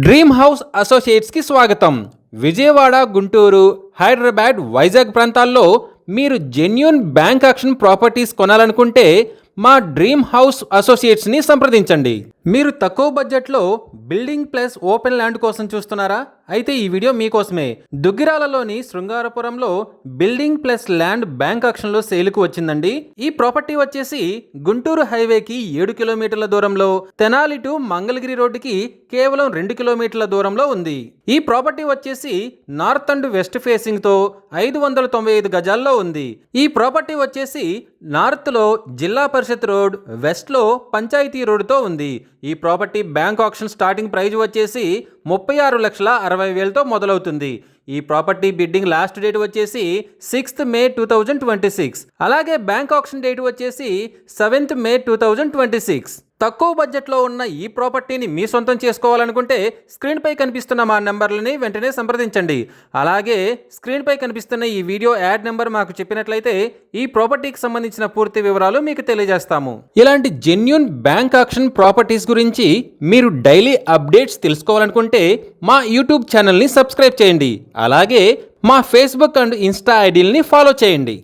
Dream house అసోసియేట్స్కి స్వాగతం. విజయవాడ, గుంటూరు, హైదరాబాద్, వైజాగ్ ప్రాంతాల్లో మీరు జెన్యూన్ బ్యాంక్ యాక్షన్ ప్రాపర్టీస్ కొనాలనుకుంటే మా డ్రీమ్ హౌస్ అసోసియేట్స్ని సంప్రదించండి. మీరు తక్కువ బడ్జెట్లో బిల్డింగ్ ప్లస్ ఓపెన్ ల్యాండ్ కోసం చూస్తున్నారా? అయితే ఈ వీడియో మీకోసమే. దుగ్గిరాలలోని శృంగారపురంలో బిల్డింగ్ ప్లస్ ల్యాండ్ బ్యాంక్ ఆక్షన్లో సేల్కు వచ్చిందండి. ఈ ప్రాపర్టీ వచ్చేసి గుంటూరు హైవేకి 7 కిలోమీటర్ల దూరంలో, తెనాలి టు మంగళగిరి రోడ్డుకి కేవలం 2 కిలోమీటర్ల దూరంలో ఉంది. ఈ ప్రాపర్టీ వచ్చేసి నార్త్ అండ్ వెస్ట్ ఫేసింగ్ తో 595 గజాల్లో ఉంది. ఈ ప్రాపర్టీ వచ్చేసి నార్త్ లో జిల్లా పరిషత్ రోడ్, వెస్ట్ లో పంచాయతీ రోడ్డుతో ఉంది. ఈ property bank auction starting price వచ్చేసి 36,60,000తో మొదలవుతుంది. ఈ ప్రాపర్టీ బిడ్డింగ్ లాస్ట్ డేట్ వచ్చేసి 6th May 2026. అలాగే బ్యాంక్ ఆక్షన్ డేట్ వచ్చేసి 7th May 2026. తక్కువ బడ్జెట్లో ఉన్న ఈ ప్రాపర్టీని మీ సొంతం చేసుకోవాలనుకుంటే స్క్రీన్పై కనిపిస్తున్న మా నెంబర్లని వెంటనే సంప్రదించండి. అలాగే స్క్రీన్పై కనిపిస్తున్న ఈ వీడియో యాడ్ నెంబర్ మాకు చెప్పినట్లయితే ఈ ప్రాపర్టీకి సంబంధించిన పూర్తి వివరాలు మీకు తెలియజేస్తాము. ఇలాంటి జెన్యూన్ బ్యాంక్ ఆక్షన్ ప్రాపర్టీస్ గురించి మీరు డైలీ అప్డేట్స్ తెలుసుకోవాలనుకుంటే మా యూట్యూబ్ ఛానల్ని సబ్స్క్రైబ్ చేయండి. అలాగే మా ఫేస్బుక్ అండ్ ఇన్స్టా ఐడీలని ఫాలో చేయండి.